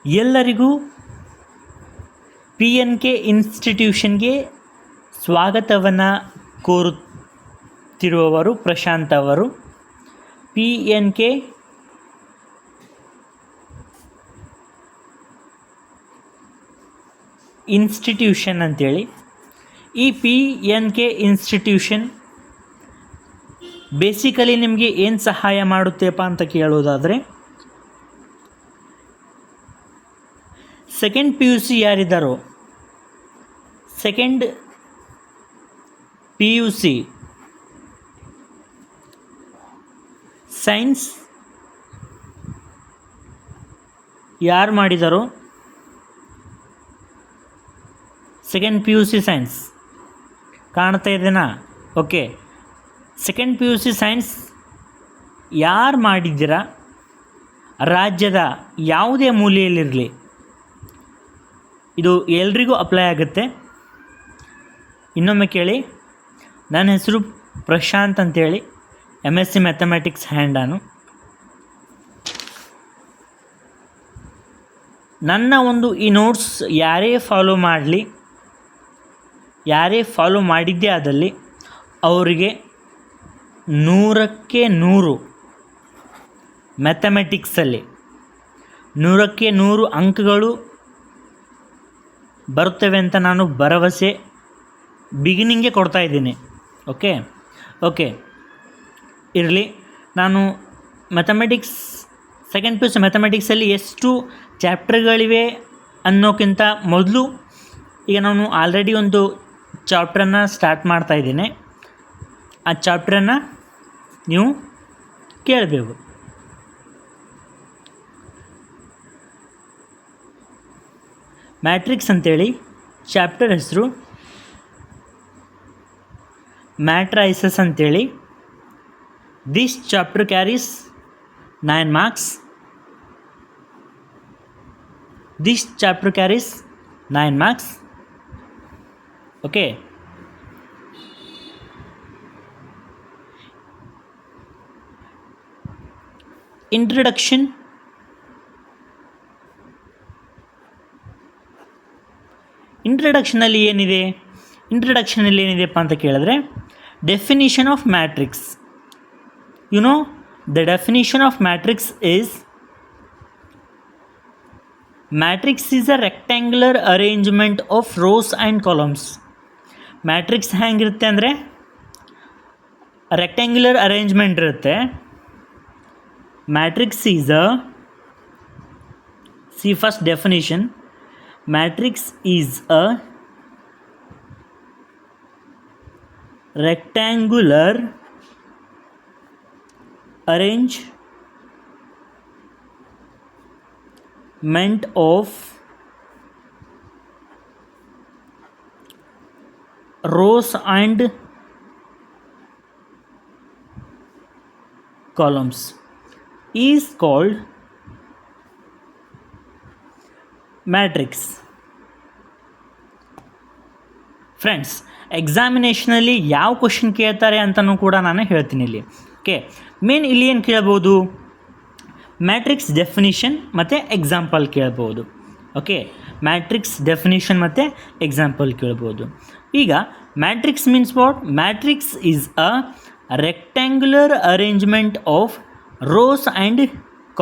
ಎಲ್ಲರಿಗೂ PNK ಇನ್ಸ್ಟಿಟ್ಯೂಷನ್ಗೆ ಸ್ವಾಗತವನ್ನು ಕೋರುತ್ತಿರುವವರು ಪ್ರಶಾಂತ್ ಅವರು. PNK ಇನ್ಸ್ಟಿಟ್ಯೂಷನ್ ಅಂತೇಳಿ. ಈ PNK ಇನ್ಸ್ಟಿಟ್ಯೂಷನ್ ಬೇಸಿಕಲಿ ನಿಮಗೆ ಏನು ಸಹಾಯ ಮಾಡುತ್ತೆಪ್ಪ ಅಂತ ಕೇಳೋದಾದರೆ, ಸೆಕೆಂಡ್ PUC ಯಾರಿದ್ದಾರೋ, ಸೆಕೆಂಡ್ PUC ಸೈನ್ಸ್ ಯಾರು ಮಾಡಿದಾರೋ, ಸೆಕೆಂಡ್ PUC ಸೈನ್ಸ್ ಕಾಣ್ತಾ ಇದೆನಾ? ಓಕೆ, ಸೆಕೆಂಡ್ PUC ಸೈನ್ಸ್ ಯಾರು ಮಾಡಿದ್ದೀರಾ, ರಾಜ್ಯದ ಯಾವುದೇ ಮೂಲೆಯಲ್ಲಿರಲಿ, ಇದು ಎಲ್ರಿಗೂ ಅಪ್ಲೈ ಆಗುತ್ತೆ. ಇನ್ನೊಮ್ಮೆ ಕೇಳಿ, ನನ್ನ ಹೆಸರು ಪ್ರಶಾಂತ್ ಅಂತೇಳಿ, MSc ಮ್ಯಾಥಮೆಟಿಕ್ಸ್ ಹ್ಯಾಂಡಾನು. ನನ್ನ ಒಂದು ಈ ನೋಟ್ಸ್ ಯಾರೇ ಫಾಲೋ ಮಾಡಿದ್ದೇ ಆದಲ್ಲಿ ಅವರಿಗೆ 100ಕ್ಕೆ 100 ಮ್ಯಾಥಮೆಟಿಕ್ಸಲ್ಲಿ 100ಕ್ಕೆ 100 ಅಂಕಗಳು ಬರುತ್ತವೆ ಅಂತ ನಾನು ಭರವಸೆ ಬಿಗಿನಿಂಗೇ ಕೊಡ್ತಾ ಇದ್ದೀನಿ. ಓಕೆ ಇರಲಿ. ನಾನು ಮ್ಯಾಥಮೆಟಿಕ್ಸ್ ಸೆಕೆಂಡ್ PUC ಮ್ಯಾಥಮೆಟಿಕ್ಸಲ್ಲಿ ಎಷ್ಟು ಚಾಪ್ಟರ್ಗಳಿವೆ ಅನ್ನೋಕ್ಕಿಂತ ಮೊದಲು ಈಗ ನಾನು ಆಲ್ರೆಡಿ ಒಂದು ಚಾಪ್ಟ್ರನ್ನು ಸ್ಟಾರ್ಟ್ ಮಾಡ್ತಾಯಿದ್ದೀನಿ. ಆ ಚಾಪ್ಟ್ರನ್ನು ನೀವು ಕೇಳಬೇಕು. ಮ್ಯಾಟ್ರಿಕ್ಸ್ ಅಂತೇಳಿ ಚಾಪ್ಟರ್ ಹೆಸರು, ಮ್ಯಾಟ್ರೈಸಸ್ ಅಂತೇಳಿ. This chapter carries 9 marks. This chapter carries 9 marks. Okay, ಇಂಟ್ರಡಕ್ಷನಲ್ಲಿ ಏನಿದೆಪ್ಪ ಅಂತ ಕೇಳಿದ್ರೆ, definition of matrix. You know the definition of matrix is, matrix is a rectangular arrangement of rows and columns. Matrix ಹೆಂಗಿರುತ್ತೆ ಅಂದರೆ rectangular arrangement ಇರುತ್ತೆ. Matrix is first definition, matrix is a rectangular arrangement of rows and columns is called matrix. Friends, ಎಕ್ಸಾಮಿನೇಷನಲ್ಲಿ ಯಾವ question ಕೇಳ್ತಾರೆ ಅಂತಲೂ ಕೂಡ ನಾನು ಹೇಳ್ತೀನಿ ಇಲ್ಲಿ. ಓಕೆ, ಮೇನ್ ಇಲ್ಲಿ ಏನು ಕೇಳ್ಬೋದು, ಮ್ಯಾಟ್ರಿಕ್ಸ್ ಡೆಫಿನಿಷನ್ ಮತ್ತು ಎಕ್ಸಾಂಪಲ್ ಕೇಳ್ಬೋದು. ಓಕೆ, ಮ್ಯಾಟ್ರಿಕ್ಸ್ ಡೆಫಿನಿಷನ್ ಮತ್ತು ಎಕ್ಸಾಂಪಲ್ ಕೇಳ್ಬೋದು. ಈಗ matrix means what? Matrix is a rectangular arrangement of rows and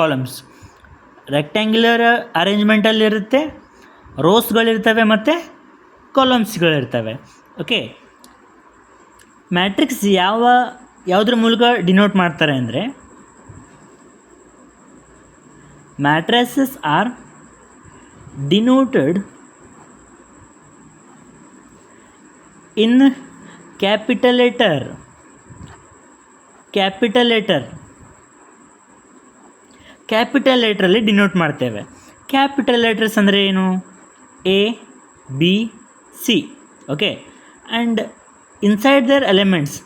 columns. Rectangular ಅರೇಂಜ್ಮೆಂಟಲ್ಲಿರುತ್ತೆ, ರೋಸ್ಗಳಿರ್ತವೆ ಮತ್ತು ಕಾಲಮ್ಸ್ಗಳಿರ್ತವೆ. ಓಕೆ, ಮ್ಯಾಟ್ರಿಕ್ಸ್ ಯಾವುದ್ರ ಮೂಲಕ ಡಿನೋಟ್ ಮಾಡ್ತಾರೆ ಅಂದರೆ, matrices are denoted in capital letter. Capital ಲೆಟ್ರಲ್ಲಿ ಡಿನೋಟ್ ಮಾಡ್ತೇವೆ. ಕ್ಯಾಪಿಟಲ್ ಲೆಟರ್ಸ್ ಅಂದರೆ ಏನು? A, B, C. Okay, and inside there elements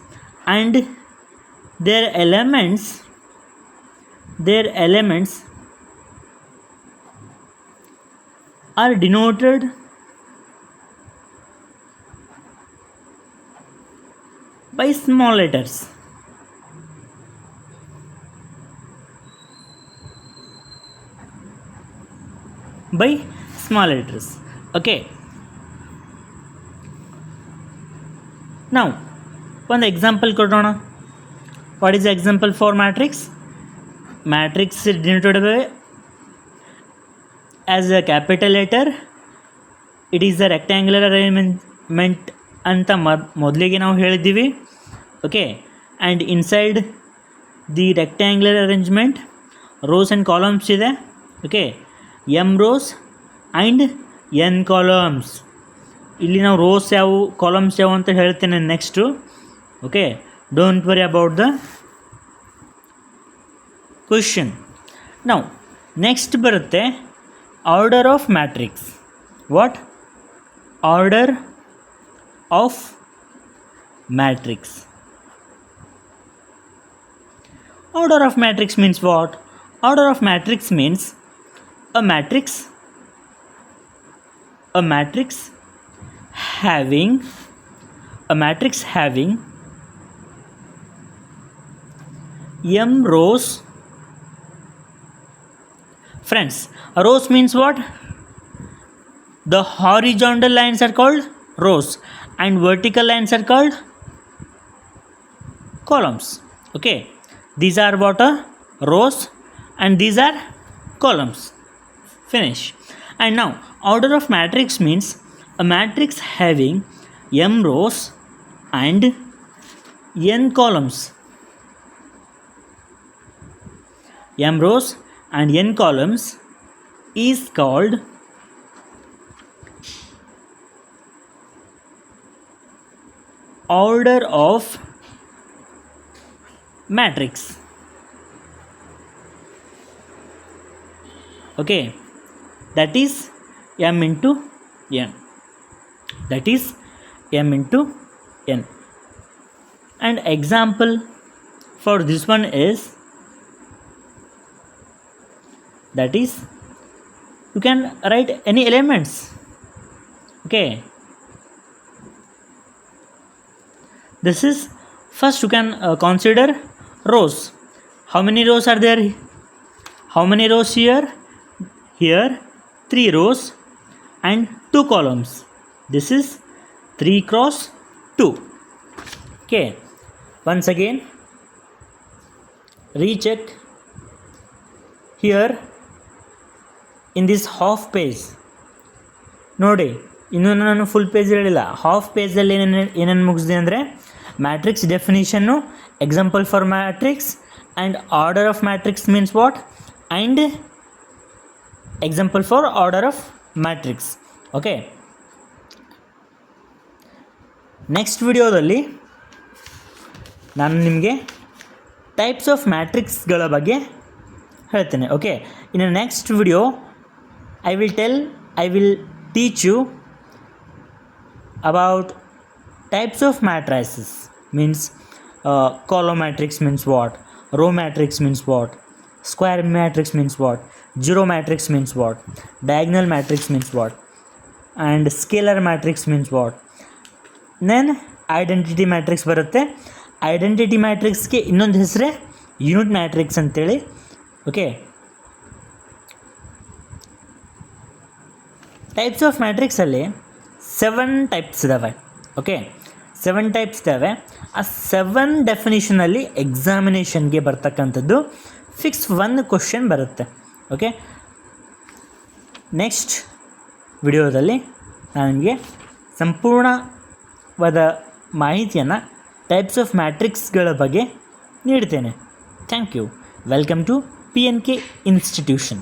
are denoted by small letters. by small letters. Okay, now ಒಂದು example ಕೊಡೋಣ. What is example for matrix? Matrix denoted by as a capital letter. It is a rectangular arrangement ಅಂತ ಮೊದಲಿಗೆ ನಾವು ಹೇಳಿದ್ದೀವಿ. Okay, and inside the rectangular arrangement rows and columns ಇದೆ. Okay, M rows and N columns. ಇಲ್ಲಿ ನಾವು rows ಯಾವುವು columns ಯಾವುವು ಅಂತ ಹೇಳ್ತೇನೆ next. Okay, don't worry about the question. ನಾವು ನೆಕ್ಸ್ಟ್ ಬರುತ್ತೆ order of matrix. What? Order of matrix. Order of matrix means what? Order of matrix means a matrix having m rows. Friends, rows means what? The horizontal lines are called rows and vertical lines are called columns. Okay, these are what are rows and these are columns. Finish. And now order of matrix means a matrix having m rows and n columns. M rows and n columns is called order of matrix. Okay, that is m into n. That is m into n. And example for this one is, that is, you can write any elements. Okay, this is first you can consider rows. How many rows are there? How many rows here? Here 3 rows and 2 columns. This is 3 cross 2. Okay, once again recheck here in this half page. ನೋಡಿ, ಇನ್ನೂ ನಾನು full page ಹೇಳಿಲ್ಲ. Half ಪೇಜಲ್ಲಿ ಏನೇನು ಮುಗಿಸಿದೆ ಅಂದರೆ matrix ಡೆಫಿನಿಷನ್ನು, example for matrix, and order of matrix means what, and example for order of matrix. Okay, next ವಿಡಿಯೋದಲ್ಲಿ ನಾನು ನಿಮಗೆ ಟೈಪ್ಸ್ ಆಫ್ ಮ್ಯಾಟ್ರಿಕ್ಸ್ಗಳ ಬಗ್ಗೆ ಹೇಳ್ತೇನೆ. Okay, in next video I will teach you about types of matrices. Means column matrix means what, row matrix means what, square matrix means what, zero matrix means what, diagonal matrix means what, and scalar matrix means what. Then identity matrix ಬರುತ್ತೆ. Identity ಮ್ಯಾಟ್ರಿಕ್ಸ್ಗೆ ಇನ್ನೊಂದು ಹೆಸರೇ unit matrix ಅಂತೇಳಿ. Okay, types of ಮ್ಯಾಟ್ರಿಕ್ಸಲ್ಲಿ 7 types ಇದ್ದಾವೆ. Okay, 7 types ಇದ್ದಾವೆ. ಆ 7 ಡೆಫಿನಿಷನಲ್ಲಿ ಎಕ್ಸಾಮಿನೇಷನ್ಗೆ ಬರ್ತಕ್ಕಂಥದ್ದು ಫಿಕ್ಸ್ 1 ಕ್ವಶನ್ ಬರುತ್ತೆ. ಓಕೆ, ನೆಕ್ಸ್ಟ್ ವಿಡಿಯೋದಲ್ಲಿ ನಾನು ನಿಮಗೆ ಸಂಪೂರ್ಣವಾದ ಮಾಹಿತಿಯನ್ನು ಟೈಪ್ಸ್ ಆಫ್ ಮ್ಯಾಟ್ರಿಕ್ಸ್ಗಳ ಬಗ್ಗೆ ನೀಡ್ತೇನೆ. Thank you. Welcome to PNK institution.